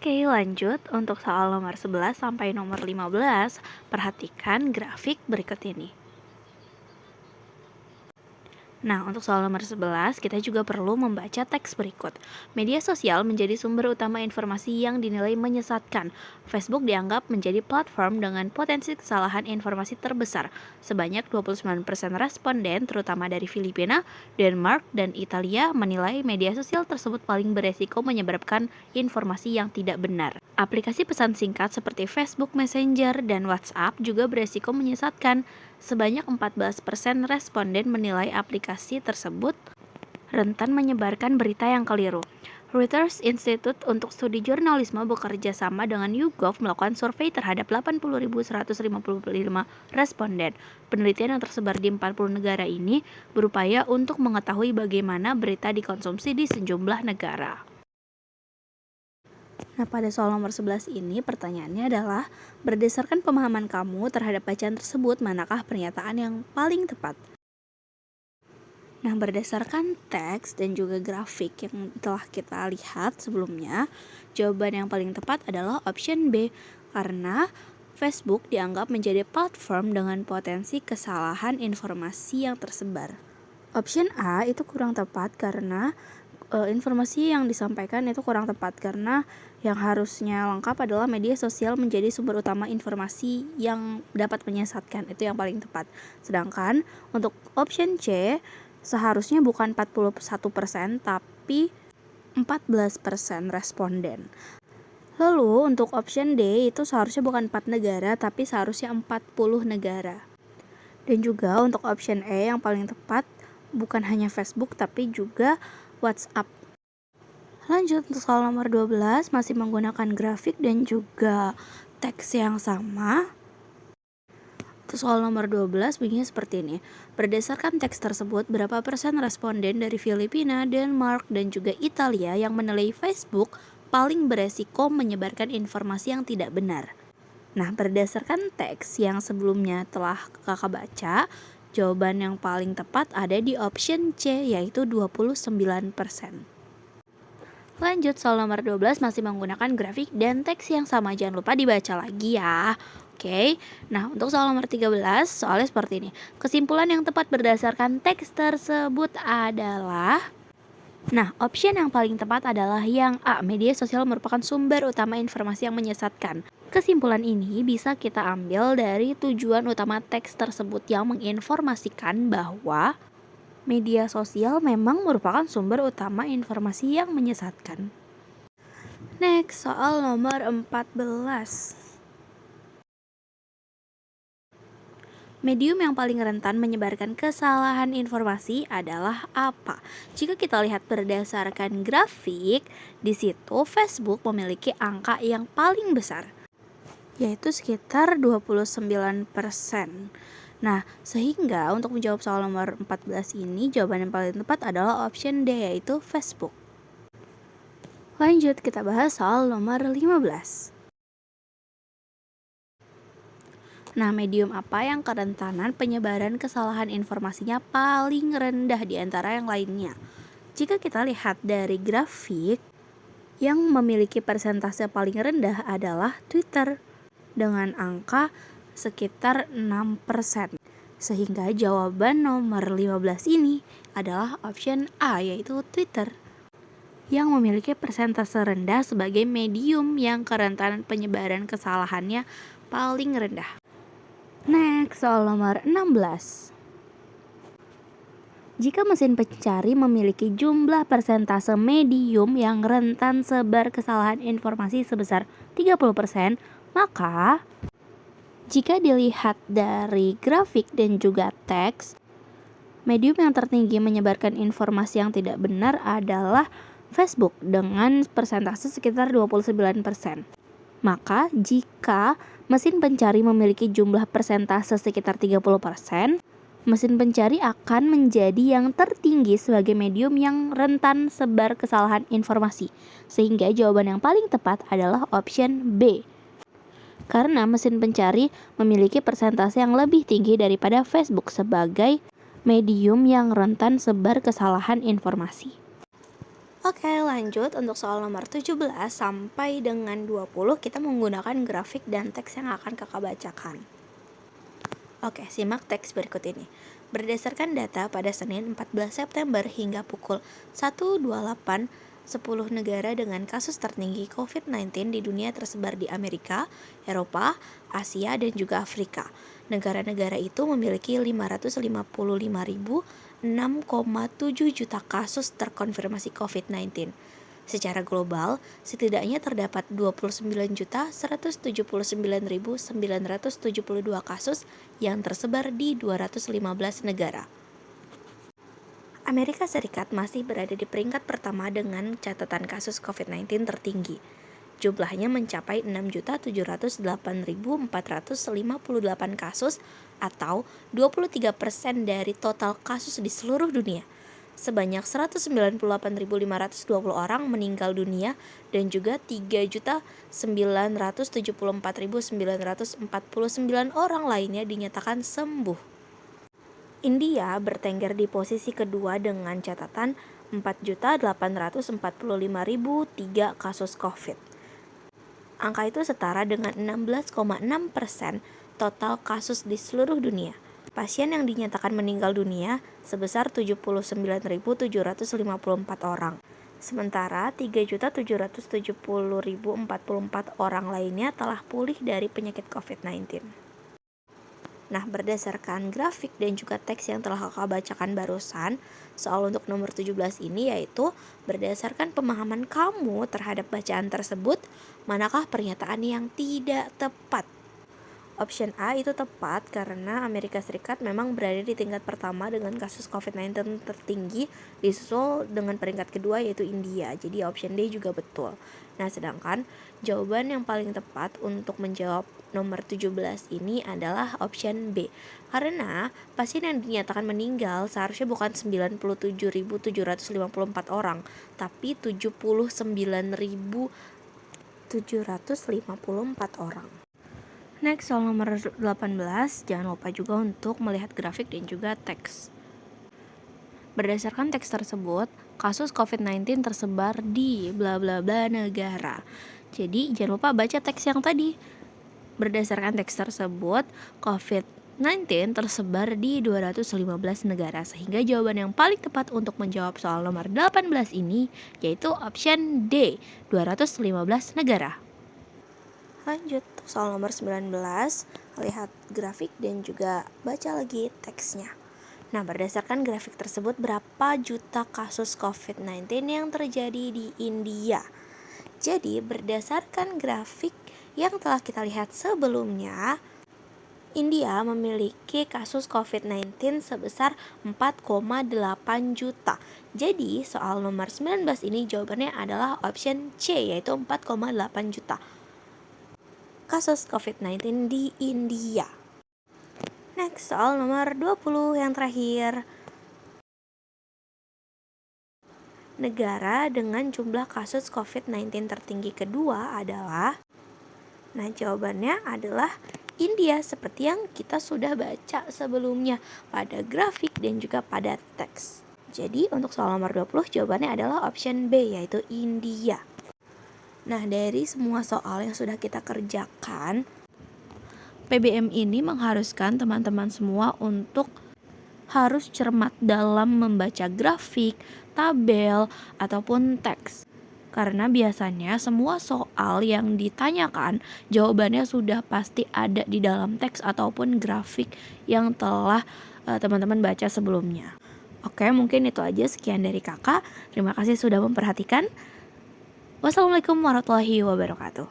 Oke, lanjut. Untuk soal nomor 11 sampai nomor 15, perhatikan grafik berikut ini. Nah, untuk soal nomor 11, kita juga perlu membaca teks berikut. Media sosial menjadi sumber utama informasi yang dinilai menyesatkan. Facebook dianggap menjadi platform dengan potensi kesalahan informasi terbesar. Sebanyak 29% responden, terutama dari Filipina, Denmark, dan Italia, menilai media sosial tersebut paling beresiko menyebabkan informasi yang tidak benar. Aplikasi pesan singkat seperti Facebook Messenger dan WhatsApp juga beresiko menyesatkan. Sebanyak 14% responden menilai aplikasi tersebut rentan menyebarkan berita yang keliru. Reuters Institute untuk Studi Jurnalisme bekerja sama dengan YouGov melakukan survei terhadap 80.155 responden. Penelitian yang tersebar di 40 negara ini berupaya untuk mengetahui bagaimana berita dikonsumsi di sejumlah negara. Nah, pada soal nomor 11 ini pertanyaannya adalah, berdasarkan pemahaman kamu terhadap bacaan tersebut, manakah pernyataan yang paling tepat? Nah, berdasarkan teks dan juga grafik yang telah kita lihat sebelumnya, jawaban yang paling tepat adalah option B, karena Facebook dianggap menjadi platform dengan potensi kesalahan informasi yang tersebar. Option A itu kurang tepat karena informasi yang disampaikan itu kurang tepat karena yang harusnya lengkap adalah media sosial menjadi sumber utama informasi yang dapat menyesatkan, itu yang paling tepat. Sedangkan untuk option C seharusnya bukan 41% tapi 14% responden. Lalu untuk option D itu seharusnya bukan 4 negara tapi seharusnya 40 negara. Dan juga untuk option E yang paling tepat bukan hanya Facebook tapi juga WhatsApp. Lanjut untuk soal nomor 12, masih menggunakan grafik dan juga teks yang sama. Untuk soal nomor 12 begini seperti ini. Berdasarkan teks tersebut, berapa persen responden dari Filipina, Denmark, dan juga Italia yang menilai Facebook paling beresiko menyebarkan informasi yang tidak benar? Nah, berdasarkan teks yang sebelumnya telah kakak baca, jawaban yang paling tepat ada di option C, yaitu 29%. Lanjut, soal nomor 12 masih menggunakan grafik dan teks yang sama. Jangan lupa dibaca lagi ya. Oke, nah untuk soal nomor 13, soalnya seperti ini. Kesimpulan yang tepat berdasarkan teks tersebut adalah, nah, option yang paling tepat adalah yang A, media sosial merupakan sumber utama informasi yang menyesatkan. Kesimpulan ini bisa kita ambil dari tujuan utama teks tersebut yang menginformasikan bahwa media sosial memang merupakan sumber utama informasi yang menyesatkan. Next, soal nomor 14. Medium yang paling rentan menyebarkan kesalahan informasi adalah apa? Jika kita lihat berdasarkan grafik, di situ Facebook memiliki angka yang paling besar, yaitu sekitar 29%. Nah, sehingga untuk menjawab soal nomor 14 ini, jawaban yang paling tepat adalah option D, yaitu Facebook. Lanjut, kita bahas soal nomor 15. Nah, medium apa yang kerentanan penyebaran kesalahan informasinya paling rendah di antara yang lainnya? Jika kita lihat dari grafik, yang memiliki persentase paling rendah adalah Twitter dengan angka sekitar 6%. Sehingga jawaban nomor 15 ini adalah option A, yaitu Twitter, yang memiliki persentase rendah sebagai medium yang kerentanan penyebaran kesalahannya paling rendah. Next, soal nomor 16. Jika mesin pencari memiliki jumlah persentase medium yang rentan sebar kesalahan informasi sebesar 30%, maka jika dilihat dari grafik dan juga teks, medium yang tertinggi menyebarkan informasi yang tidak benar adalah Facebook dengan persentase sekitar 29%. Maka jika mesin pencari memiliki jumlah persentase sekitar 30%, mesin pencari akan menjadi yang tertinggi sebagai medium yang rentan sebar kesalahan informasi. Sehingga jawaban yang paling tepat adalah option B. Karena mesin pencari memiliki persentase yang lebih tinggi daripada Facebook sebagai medium yang rentan sebar kesalahan informasi. Oke, lanjut untuk soal nomor 17 sampai dengan 20 kita menggunakan grafik dan teks yang akan kakak bacakan. Oke, simak teks berikut ini. Berdasarkan data pada Senin 14 September hingga pukul 1.28, 10 negara dengan kasus tertinggi COVID-19 di dunia tersebar di Amerika, Eropa, Asia, dan juga Afrika. Negara-negara itu memiliki 555.006,7 juta kasus terkonfirmasi COVID-19. Secara global, setidaknya terdapat 29.179.972 kasus yang tersebar di 215 negara. Amerika Serikat masih berada di peringkat pertama dengan catatan kasus COVID-19 tertinggi. Jumlahnya mencapai 6.708.458 kasus atau 23% dari total kasus di seluruh dunia. Sebanyak 198.520 orang meninggal dunia dan juga 3.974.949 orang lainnya dinyatakan sembuh. India bertengger di posisi kedua dengan catatan 4.845.003 kasus COVID. Angka itu setara dengan 16,6% total kasus di seluruh dunia. Pasien yang dinyatakan meninggal dunia sebesar 79.754 orang. Sementara 3.770.044 orang lainnya telah pulih dari penyakit COVID-19. Nah, berdasarkan grafik dan juga teks yang telah kakak bacakan barusan, soal untuk nomor 17 ini yaitu berdasarkan pemahaman kamu terhadap bacaan tersebut, manakah pernyataan yang tidak tepat? Option A itu tepat karena Amerika Serikat memang berada di tingkat pertama dengan kasus COVID-19 tertinggi, disusul dengan peringkat kedua yaitu India. Jadi option D juga betul. Nah, sedangkan jawaban yang paling tepat untuk menjawab nomor 17 ini adalah option B. Karena pasien yang dinyatakan meninggal seharusnya bukan 97.754 orang, tapi 79.754 orang. Next, soal nomor 18, jangan lupa juga untuk melihat grafik dan juga teks. Berdasarkan teks tersebut, kasus COVID-19 tersebar di bla bla bla negara. Jadi, jangan lupa baca teks yang tadi. Berdasarkan teks tersebut, COVID-19 tersebar di 215 negara, sehingga jawaban yang paling tepat untuk menjawab soal nomor 18 ini yaitu option D, 215 negara. Lanjut, soal nomor 19, lihat grafik dan juga baca lagi teksnya. Nah, berdasarkan grafik tersebut, berapa juta kasus COVID-19 yang terjadi di India? Jadi, berdasarkan grafik yang telah kita lihat sebelumnya, India memiliki kasus COVID-19 sebesar 4,8 juta. Jadi, soal nomor 19 ini jawabannya adalah option C, yaitu 4,8 juta kasus COVID-19 di India. Next, soal nomor 20 yang terakhir. Negara dengan jumlah kasus COVID-19 tertinggi kedua adalah, nah jawabannya adalah India, seperti yang kita sudah baca sebelumnya pada grafik dan juga pada teks. Jadi untuk soal nomor 20 jawabannya adalah option B, yaitu India. Nah, dari semua soal yang sudah kita kerjakan, PBM ini mengharuskan teman-teman semua untuk harus cermat dalam membaca grafik, tabel, ataupun teks. Karena biasanya semua soal yang ditanyakan jawabannya sudah pasti ada di dalam teks ataupun grafik yang telah teman-teman baca sebelumnya. Oke, mungkin itu aja, sekian dari kakak. Terima kasih sudah memperhatikan. Wassalamualaikum warahmatullahi wabarakatuh.